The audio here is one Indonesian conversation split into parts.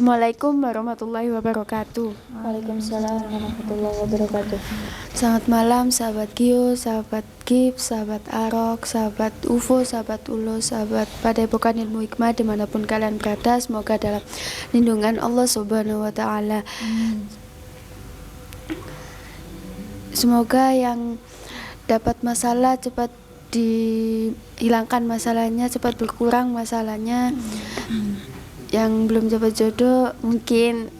Assalamualaikum warahmatullahi wabarakatuh. Waalaikumsalam warahmatullahi wabarakatuh. Selamat malam sahabat Gio, sahabat Gip, sahabat Arok, sahabat UFO, sahabat Ulo, sahabat Padepokan Ilmu Hikmah dimanapun kalian berada. Semoga dalam lindungan Allah Subhanahu wa Ta'ala. Semoga yang dapat masalah cepat dihilangkan masalahnya, cepat berkurang masalahnya. Yang belum dapat jodoh mungkin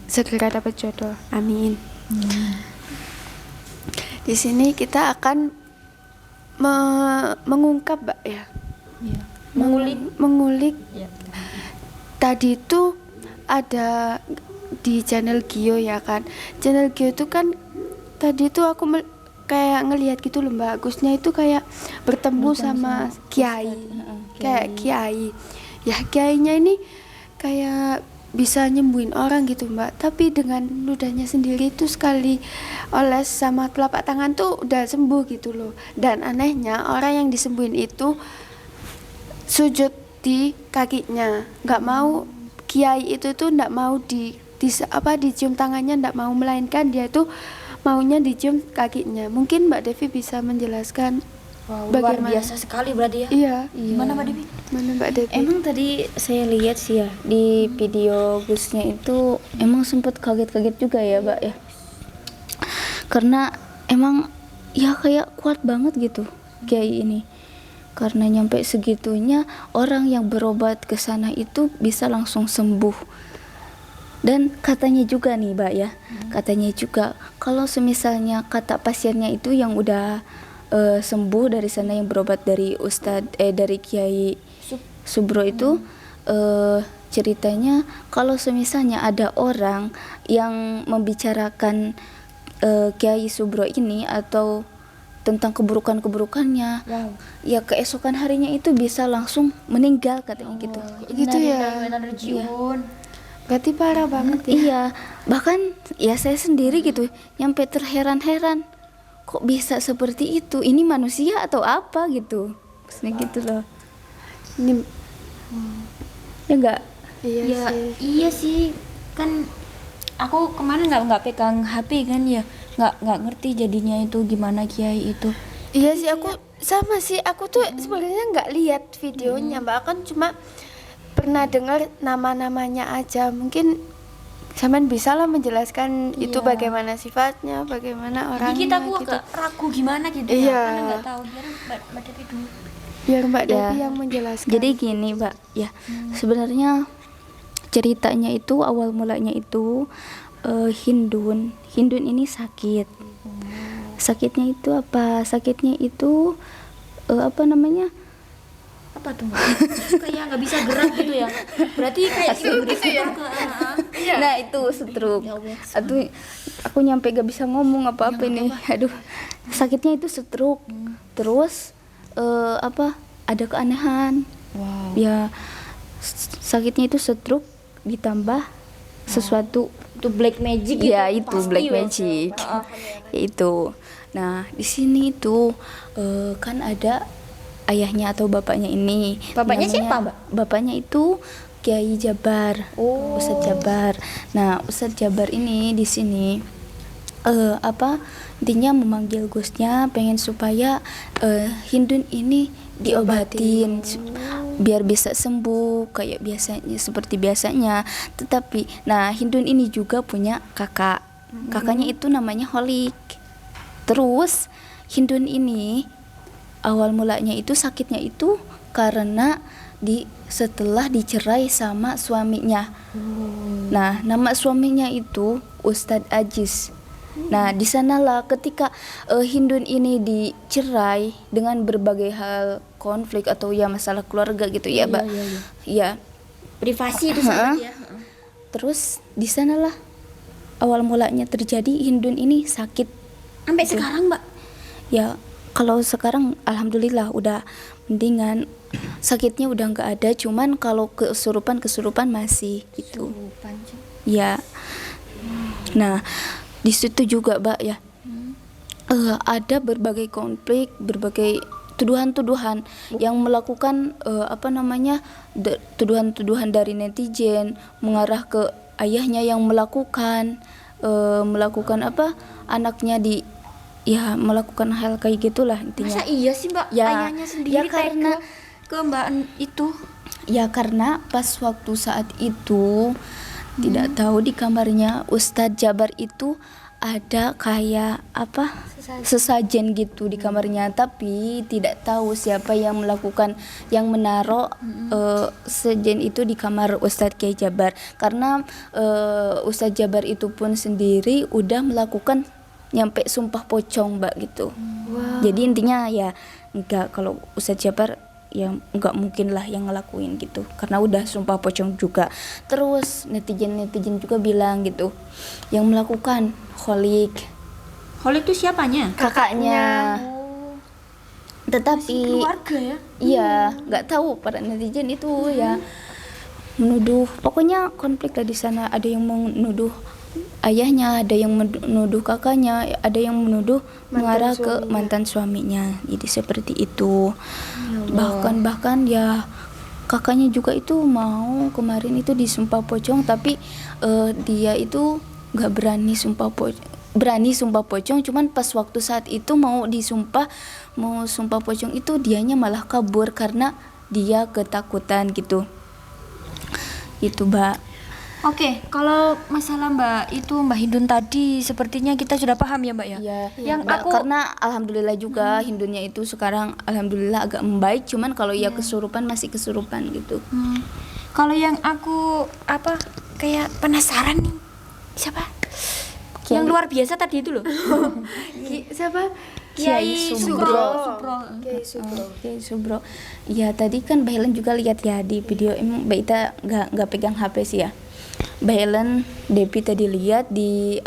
segera dapat jodoh. Amin. Di sini kita akan mengungkap, Mbak, ya. Mengulik. Ya. Tadi itu ada di channel Gio, ya kan. Channel Gio itu kan tadi itu aku kayak ngelihat gitu loh, Mbak. Agusnya itu kayak bertemu sama kiai. Kayak kiai. Ya, kiainya ini kayak bisa nyembuhin orang gitu, Mbak. Tapi dengan ludahnya sendiri itu sekali oles sama telapak tangan tuh udah sembuh gitu loh. Dan anehnya orang yang disembuhin itu sujud di kakinya, nggak mau, kiai itu tuh nggak mau dicium tangannya, nggak mau, melainkan dia tuh maunya dicium kakinya. Mungkin Mbak Devi bisa menjelaskan. Wow, luar biasa sekali berarti ya. Iya. Mana Mbak Devi? Mana Mbak Devi? Emang tadi saya lihat sih ya di video Gusnya itu emang sempat kaget-kaget juga ya, Mbak ya. Karena emang ya kayak kuat banget gitu kiai ini. Karena nyampe segitunya orang yang berobat ke sana itu bisa langsung sembuh. Dan katanya juga nih, Mbak ya. Katanya juga kalau semisalnya kata pasiennya itu yang udah sembuh dari sana, yang berobat dari dari Kiai Subro itu, ceritanya kalau semisalnya ada orang yang membicarakan Kiai Subro ini atau tentang keburukannya, ya keesokan harinya itu bisa langsung meninggal katanya gitu. Gitu ya. Berarti parah banget ya. Iya, bahkan ya saya sendiri gitu nyampe terheran-heran, kok bisa seperti itu, ini manusia atau apa gitu, maksudnya gitu loh. Ini Ya enggak? Iya sih, kan aku kemarin nggak pegang HP kan ya, nggak ngerti jadinya itu gimana kiai itu. iya sih, aku sama sih, aku tuh sebenarnya nggak lihat videonya, Mbak. Kan cuma pernah dengar nama-namanya aja. Mungkin Saman bisa lah menjelaskan itu bagaimana sifatnya, bagaimana orangnya. Jadi kita gitu. agak ragu gimana gitu Iya. ya, karena nggak tahu. Biar Mbak Devi dulu. Biar Mbak Ya. Devi yang menjelaskan. Jadi gini, Mbak ya, sebenarnya ceritanya itu awal mulanya itu Hindun ini sakit. Sakitnya itu apa? Sakitnya itu apa namanya? Apa tuh? Kayak nggak bisa gerak gitu ya. Berarti kayak gitu ya. Nah itu stroke. Aduh, aku nyampe gak bisa ngomong apa-apa ini. Aduh, sakitnya itu stroke. Terus apa? Ada keanehan. Wow. Ya, sakitnya itu stroke ditambah sesuatu. Itu black magic gitu. Ya itu pasti black ya. magic. Ya itu. Nah di sini tuh kan ada ayahnya atau bapaknya ini. Bapaknya siapa, Mbak? Bapaknya itu Kiai Jabar. Ustadz Jabar. Nah Ustadz Jabar ini di sini apa, intinya memanggil Gusnya pengen supaya Hindun ini diobatin biar bisa sembuh kayak biasanya, seperti biasanya. Tetapi nah Hindun ini juga punya kakaknya itu namanya Holik. Terus Hindun ini awal mulanya itu sakitnya itu karena setelah dicerai sama suaminya. Nah nama suaminya itu Ustadz Aziz. Nah di sanalah ketika Hindun ini dicerai dengan berbagai hal konflik atau ya masalah keluarga gitu ya, Mbak. Ya. Privasi itu sangat ya. Terus di sanalah awal mulanya terjadi Hindun ini sakit. Sampai sekarang, Mbak. Ya kalau sekarang alhamdulillah udah mendingan, sakitnya udah nggak ada, cuman kalau kesurupan masih gitu. Ya. Nah di situ juga, Mbak ya, ada berbagai konflik, berbagai tuduhan-tuduhan yang melakukan tuduhan-tuduhan dari netizen mengarah ke ayahnya yang melakukan anaknya melakukan hal kayak gitulah intinya. Masa iya sih Mbak? Ya, Ayahnya sendiri ya karena ke Mbak itu. ya karena pas waktu saat itu tidak tahu di kamarnya Ustadz Jabar itu ada kayak sesajen gitu di kamarnya, tapi tidak tahu siapa yang melakukan, yang menaruh sesajen itu di kamar Ustadz Kiai Jabar, karena Ustadz Jabar itu pun sendiri udah melakukan nyampe sumpah pocong Mbak gitu. Jadi intinya ya enggak, kalau Ustadz Jabar ya nggak mungkin lah yang ngelakuin gitu, karena udah sumpah pocong juga. Terus netizen juga bilang gitu, yang melakukan Kholik Itu siapanya? kakaknya. Tetapi Keluarga ya? iya nggak tahu, para netizen itu ya menuduh, pokoknya konflik lah di sana. Ada yang menuduh ayahnya, ada yang menuduh kakaknya, ada yang menuduh mengarah ke mantan suaminya. Jadi seperti itu. Bahkan ya kakaknya juga itu mau kemarin itu disumpah pocong, tapi dia itu nggak berani sumpah pocong, cuman pas waktu saat itu mau sumpah pocong itu dianya malah kabur karena dia ketakutan gitu Mbak. Oke, kalau masalah Mbak Hindun tadi sepertinya kita sudah paham ya Mbak ya? Iya. Yang Mbak, aku karena alhamdulillah juga Hindunnya itu sekarang alhamdulillah agak membaik, cuman kalau ia kesurupan masih kesurupan gitu. Kalau yang aku kayak penasaran nih, siapa? Yang luar biasa tadi itu loh. Siapa? Kiai Subro. Kiai Subro. Ya tadi kan Mbak Helen juga lihat ya di video, emang Mbak Ita nggak pegang HP sih ya. Mbak Helen, Depi tadi lihat di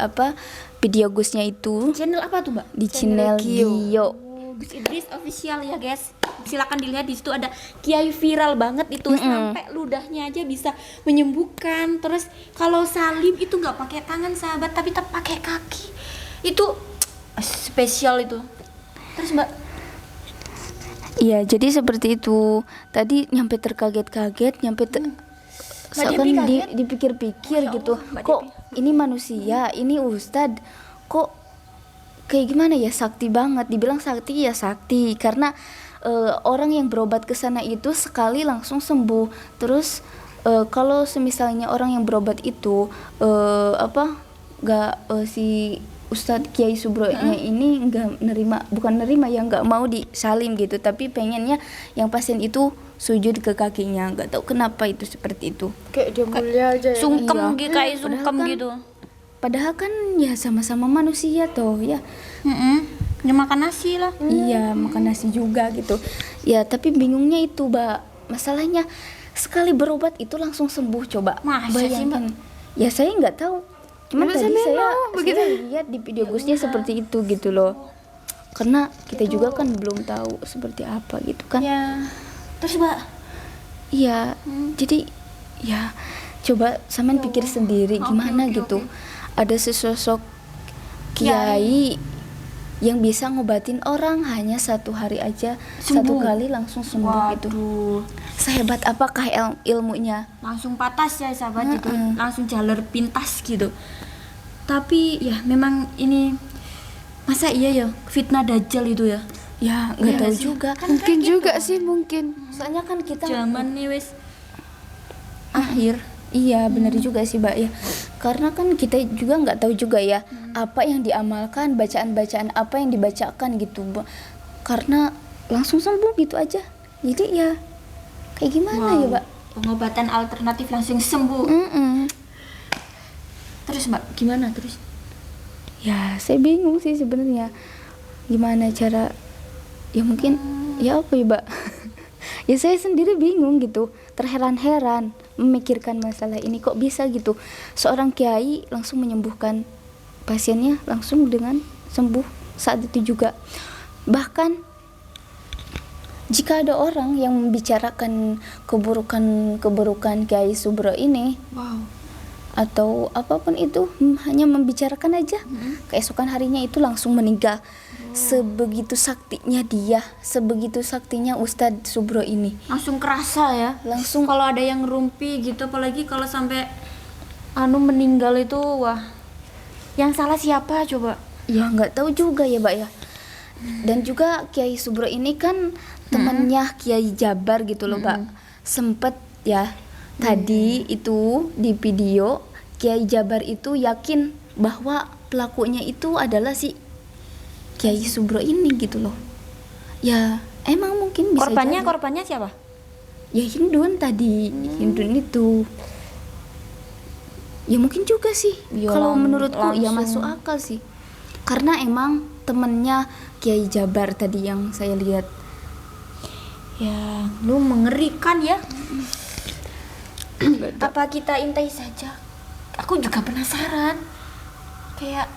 video Gusnya itu. Channel apa tuh Mbak? Di channel Gio. Gus Idris official ya guys. Silakan dilihat, di situ ada kiai viral banget itu, sampai ludahnya aja bisa menyembuhkan. Terus kalau salim itu nggak pakai tangan sahabat, tapi pakai kaki. Itu spesial itu. Terus Mbak? Iya, jadi seperti itu. Tadi nyampe terkaget-kaget, seakan dipikir-pikir gitu. Kok ini manusia, ini ustadz, kok kayak gimana ya, sakti banget. Dibilang sakti ya sakti, karena orang yang berobat ke sana itu sekali langsung sembuh. Terus kalau semisalnya orang yang berobat itu si Ustadz Kiai Subro-nya ini nggak nggak mau disalim gitu, tapi pengennya yang pasien itu sujud ke kakinya. Nggak tahu kenapa itu seperti itu. Kayak dia mulia aja ya. Sungkem Iya. kayak sungkem Padahal kan- gitu. Padahal kan ya sama-sama manusia toh ya. Ya makan nasi lah. Iya, makan nasi juga gitu. Ya, tapi bingungnya itu, Mbak. Masalahnya sekali berobat itu langsung sembuh, coba. Masa sih, bayangin. Ya saya nggak tahu. Cuman Masa tadi saya begitu? lihat di video Gusnya seperti itu gitu loh. Karena kita juga kan belum tahu seperti apa gitu kan. Ya. Terus Mbak? Iya. Jadi ya coba sampean pikir sendiri gimana gitu. Ada sesosok kiai yang bisa ngobatin orang hanya 1 hari aja, Sembuh. 1 kali langsung sembuh gitu. Sehebat apakah ilmunya? Langsung patas ya sahabat itu, langsung jalur pintas gitu. Tapi ya memang ini, masa iya ya fitnah dajjal itu ya? Ya nggak tahu juga. Mungkin juga sih, mungkin. Soalnya kan kita Zaman nih wes akhir. iya benar juga sih Mbak ya. Karena kan kita juga nggak tahu juga ya apa yang diamalkan, bacaan-bacaan apa yang dibacakan gitu, Mbak. Karena langsung sembuh gitu aja. Jadi ya kayak gimana ya, Mbak? Pengobatan alternatif langsung sembuh. Terus Mbak, gimana terus? Ya saya bingung sih sebenarnya gimana cara, ya mungkin ya apa ya Mbak. Ya saya sendiri bingung gitu, terheran-heran memikirkan masalah ini, kok bisa gitu seorang kiai langsung menyembuhkan pasiennya langsung dengan sembuh saat itu juga. Bahkan jika ada orang yang membicarakan keburukan Kiai Subro ini, atau apapun itu, hanya membicarakan aja, keesokan harinya itu langsung meninggal. sebegitu saktinya dia, sebegitu saktinya Ustadz Subro ini. Langsung kerasa ya. Langsung Kalau ada yang ngerumpi gitu, apalagi kalau sampai meninggal itu, wah. Yang salah siapa coba? ya nggak tahu juga ya, Mbak ya. Dan juga Kiai Subro ini kan temannya Kiai Jabar gitu loh, Mbak. Sempet ya tadi itu di video Kiai Jabar itu yakin bahwa pelakunya itu adalah si Kiai Subro ini gitu loh. Ya emang mungkin bisa jadi. Korbannya siapa? Ya Hindun tadi, Hindun itu. Ya mungkin juga sih. Ya, Kalau menurutku ya langsung. masuk akal sih. Karena emang temennya Kiai Jabar tadi yang saya lihat. Ya, lu mengerikan ya. Apa kita intai saja? Aku juga penasaran. Kayak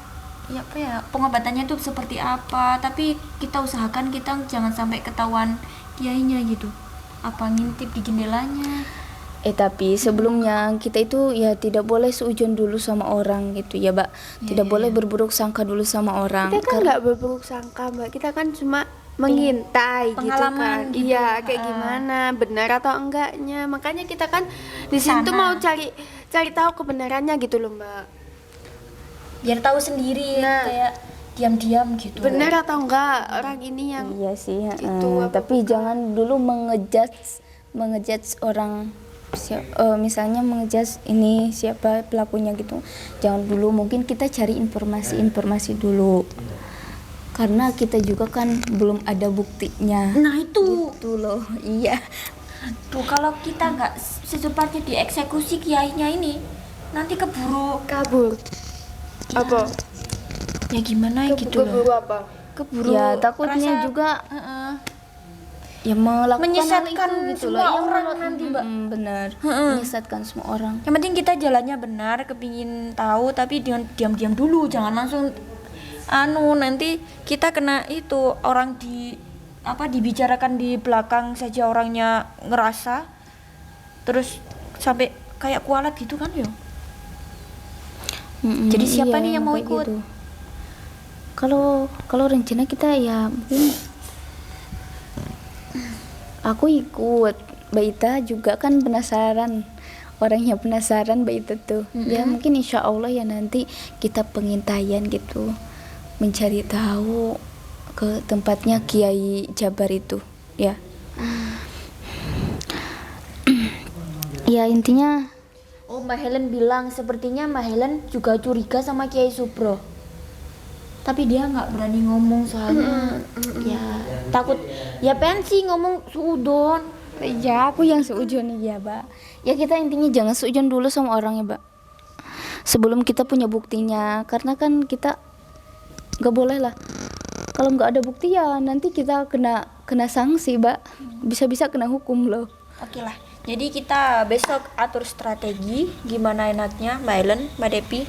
ya apa ya, pengobatannya tuh seperti apa, tapi kita usahakan kita jangan sampai ketahuan kiainya gitu. Apa ngintip di jendelanya. Tapi sebelumnya kita itu ya tidak boleh seujun dulu sama orang gitu ya, Mbak. Tidak boleh berburuk sangka dulu sama orang. Kita kan nggak berburuk sangka, Mbak. Kita kan cuma mengintai gitu Pengalaman kan. gitu. Iya, kayak gimana, benar atau enggaknya. Makanya kita kan di sini tuh Sana. mau cari tahu kebenarannya gitu loh, Mbak. Biar tahu sendiri Nah. kayak diam-diam gitu. Benar atau enggak orang ini yang Iya sih, Itu apa tapi jangan dulu mengejudge orang misalnya mengejudge ini siapa pelakunya gitu. Jangan dulu, mungkin kita cari informasi dulu. Karena kita juga kan belum ada buktinya. Nah, itu. Itu loh. Iya. Tuh kalau kita nggak secepatnya dieksekusi kiainya ini, nanti keburu kabur. Apa? ya gimana gitu loh. Keburu apa? Keburu Ya takutnya rasa- juga Heeh. ya melakukan Menyesatkan hal itu gitu semua loh. Ya, orang nanti, Mbak. Benar. Menyesatkan semua orang. Yang penting kita jalannya benar, kepingin tahu, tapi dengan diam-diam dulu, jangan langsung nanti kita kena itu orang dibicarakan di belakang saja, orangnya ngerasa terus sampai kayak kualat gitu kan ya. Jadi siapa nih yang mau kayak ikut? gitu. Kalau rencana kita ya mungkin aku ikut. Mbak Ita juga kan penasaran, orangnya penasaran Mbak Ita tuh. Ya mungkin insya Allah ya nanti kita pengintaian gitu, mencari tahu ke tempatnya Kiai Jabar itu ya. Ya intinya Oh, Mbak Helen bilang sepertinya Mbak Helen juga curiga sama Kiai Subro. Tapi dia nggak berani ngomong soalnya ya takut ya pensi ngomong suudon. ya aku yang seujun ya, Mbak. Ya kita intinya jangan seujun dulu sama orang ya, Mbak. Sebelum kita punya buktinya, karena kan kita nggak boleh lah. Kalau nggak ada bukti ya nanti kita kena sanksi, Mbak. Bisa-bisa kena hukum loh. Oke lah. Jadi kita besok atur strategi gimana enaknya Mbak Helen, Mbak Depi.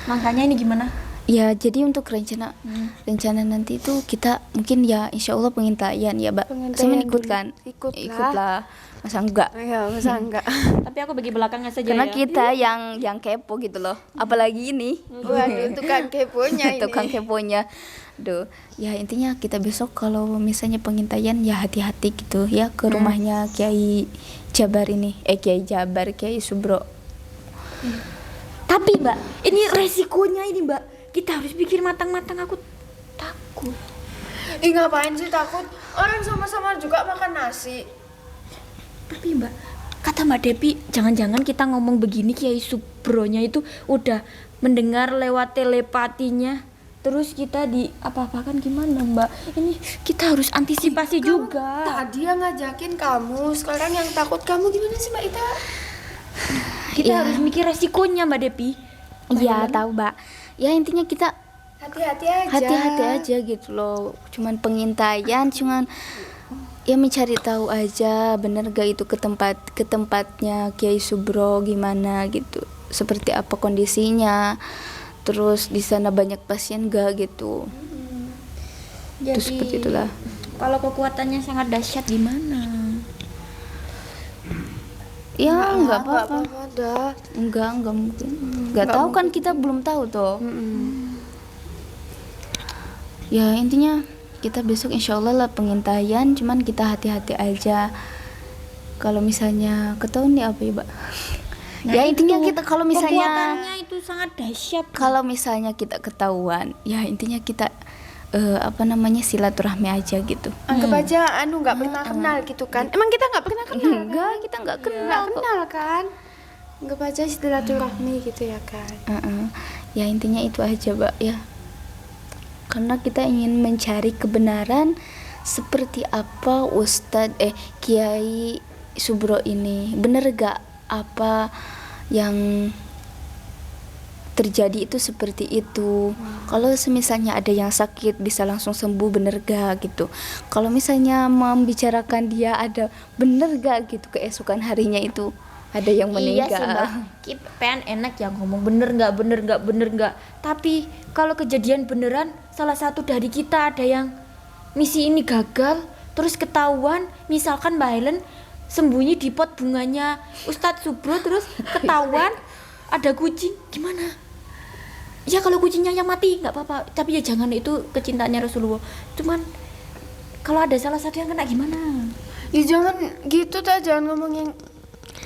Makanya ini gimana? Ya jadi untuk rencana nanti itu kita mungkin ya insya Allah pengintaian ya, Mbak. Pengintaian Saya ikut dulu. kan? Ikutlah. Ikutlah. Masa enggak? Ya, masa enggak? Tapi aku bagi belakangnya saja Karena ya. kita yang kepo gitu loh. Apalagi ini. Waduh, tukang keponya ini. Tukang keponya. Duh, ya intinya kita besok kalau misalnya pengintaian ya hati-hati gitu ya ke rumahnya Kiai Jabar ini. Kiai Jabar, Kiai Subro. Tapi Mbak, ini resikonya ini Mbak. Kita harus pikir matang-matang, aku takut. Ih, ngapain sih takut? Orang sama-sama juga makan nasi. Tapi Mbak, kata Mbak Depi, jangan-jangan kita ngomong begini Kiai Subronya itu udah mendengar lewat telepatinya. Terus kita di apa-apakan gimana Mbak? Ini kita harus antisipasi juga. Tadi yang ngajakin kamu, sekarang yang takut kamu gimana sih, Mbak Ita? Kita Ya. harus mikir resikonya Mbak Depi. Iya, tahu, Mbak. Ya intinya kita Hati-hati aja. hati-hati aja gitu loh. Cuman pengintaian, cuman ya mencari tahu aja bener gak itu ke tempatnya Kiai Subro gimana gitu. Seperti apa kondisinya. Terus di sana banyak pasien gak gitu. Jadi Itu seperti itulah. kalau kekuatannya sangat dahsyat gimana? Ya nggak apa-apa. Dah. Enggak mungkin. Nggak tahu kan kita belum tahu toh. Ya intinya kita besok insya Allah lah pengintaian, cuman kita hati-hati aja. Kalau misalnya ketahuan nih apa ya, Mbak? Nah, Ya intinya itu, kita kalau misalnya pembuatannya itu sangat dahsyat. kalau misalnya kita ketahuan, ya intinya kita silaturahmi aja gitu. Anggap aja nggak pernah kenal gitu kan. Emang kita nggak pernah kenal? Enggak, kita nggak kenal Nggak kok. kenal kan? Anggap aja silaturahmi gitu ya kan. Ya intinya itu aja, Mbak, ya. Karena kita ingin mencari kebenaran seperti apa Kiai Subro ini. Bener gak apa yang terjadi itu seperti itu? Kalau misalnya ada yang sakit bisa langsung sembuh, bener gak gitu? Kalau misalnya membicarakan dia ada, bener gak gitu keesokan harinya itu ada yang meninggal? Iya sih Mbak, pengen enak ya ngomong bener nggak. Tapi kalau kejadian beneran, salah satu dari kita ada yang misi ini gagal, terus ketahuan, misalkan Mbak Helen sembunyi di pot bunganya Ustadz Subro, terus ketahuan ada kucing, gimana? Ya kalau kucingnya yang mati nggak apa-apa, tapi ya jangan, itu kecintaannya Rasulullah. Cuman kalau ada salah satu yang kena gimana? Ya jangan gitu ta, jangan ngomong yang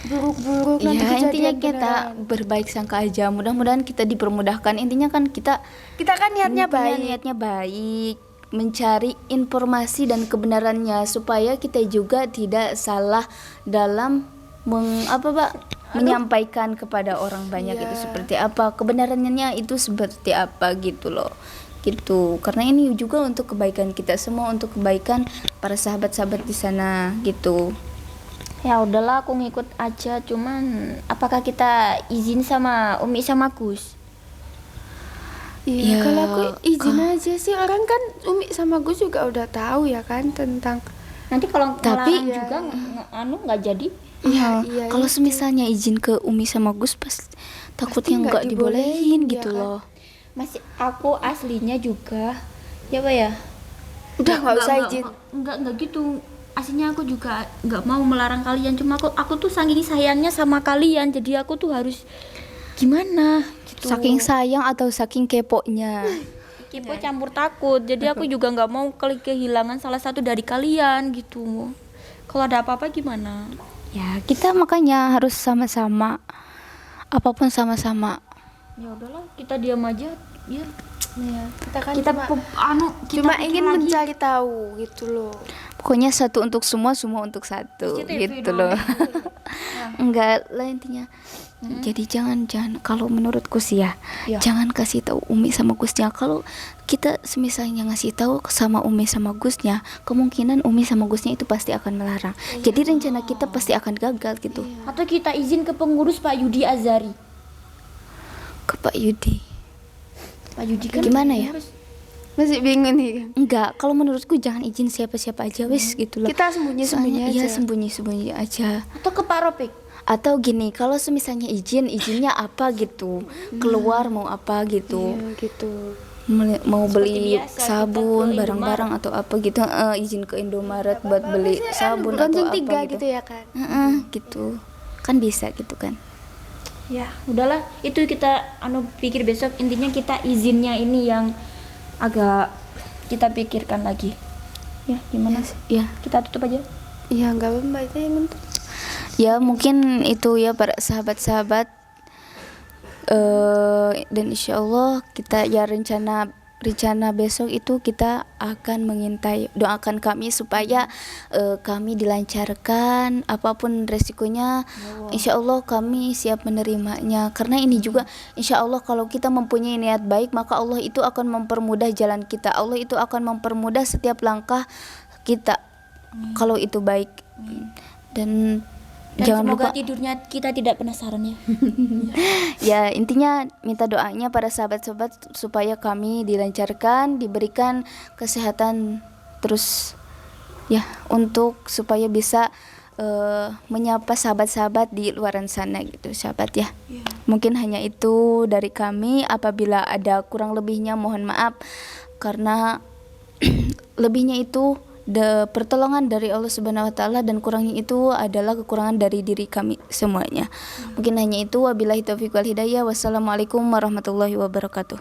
buruk-buruk nanti Ya intinya kejadian kita beneran. berbaik sangka aja, mudah-mudahan kita dipermudahkan. Intinya kan kita kan niatnya intinya baik. niatnya baik, mencari informasi dan kebenarannya supaya kita juga tidak salah dalam menyampaikan kepada orang banyak Iya. itu seperti apa, kebenarannya itu seperti apa gitu loh. Gitu. Karena ini juga untuk kebaikan kita semua, untuk kebaikan para sahabat-sahabat di sana gitu. Ya udahlah, aku ngikut aja. Cuman apakah kita izin sama Umi sama Gus? Iya, Ya, kalau aku izin aja sih, orang kan Umi sama Gus juga udah tahu ya kan tentang. Nanti kalau Tapi- ngelarang juga nggak jadi. Iya, Kalau itu. semisalnya izin ke Umi sama Gus takutnya nggak nggak dibolehin dibolehin, gitu ya kan? loh. Masih aku aslinya juga ya Pak ya. Udah nggak usah izin. Enggak gitu. Aslinya aku juga nggak mau melarang kalian, cuma aku tuh saking sayangnya sama kalian, jadi aku tuh harus gimana gitu. Saking sayang atau saking keponya. Kepo campur takut, jadi aku juga nggak mau kehilangan salah satu dari kalian gitu. Kalau ada apa-apa gimana? Ya kita makanya harus sama-sama, apapun sama-sama. Ya udahlah, kita diam aja ya. Iya, kita kan Kita cuma pikir ingin lagi. mencari tahu gitu loh. Pokoknya satu untuk semua, semua untuk satu CCTV gitu dong. loh. Enggak lah intinya. Jadi jangan kalau menurutku sih ya, Ya. jangan kasih tahu Umi sama Gusnya. Kalau kita semisalnya ngasih tahu sama Umi sama Gusnya, kemungkinan Umi sama Gusnya itu pasti akan melarang. Jadi rencana kita pasti akan gagal gitu. Atau kita izin ke pengurus Pak Yudi Azari. Ke Pak Yudi. Pak Yudi kan Gimana ya? pengurus. Masih bingung nih. Enggak, kalau menurutku jangan izin siapa-siapa aja wis gitu loh. Kita sembunyi-sembunyi Soalnya, aja. Iya, sembunyi-sembunyi aja. Atau ke Pak Ropik. Atau gini, kalau semisalnya izinnya apa gitu, keluar mau apa gitu, Iya, gitu. mau Seperti beli biasa, sabun, kita ke barang-barang atau apa gitu, izin ke Indomaret buat beli sabun atau Ronjong apa 3 gitu, gitu ya kan. gitu, kan bisa gitu kan. Ya, udahlah, itu kita pikir besok. Intinya kita izinnya ini yang agak kita pikirkan lagi. Ya, gimana sih? Ya, Kita tutup aja. Iya, enggak apa-apa itu yang penting. ya mungkin itu ya para sahabat-sahabat, dan insya Allah kita ya rencana besok itu kita akan mengintai, doakan kami supaya kami dilancarkan apapun resikonya. Insya Allah kami siap menerimanya, karena ini juga insya Allah kalau kita mempunyai niat baik maka Allah itu akan mempermudah jalan kita, Allah itu akan mempermudah setiap langkah kita kalau itu baik. Dan jangan semoga lupa tidurnya kita tidak penasaran ya. ya intinya minta doanya para sahabat-sahabat supaya kami dilancarkan, diberikan kesehatan terus ya, untuk supaya bisa menyapa sahabat-sahabat di luaran sana gitu sahabat ya. Mungkin hanya itu dari kami, apabila ada kurang lebihnya mohon maaf, karena lebihnya itu pertolongan dari Allah Subhanahu wa taala, dan kurangnya itu adalah kekurangan dari diri kami semuanya. Mungkin hanya itu, wabillahi taufiq wal hidayah. Wassalamualaikum warahmatullahi wabarakatuh.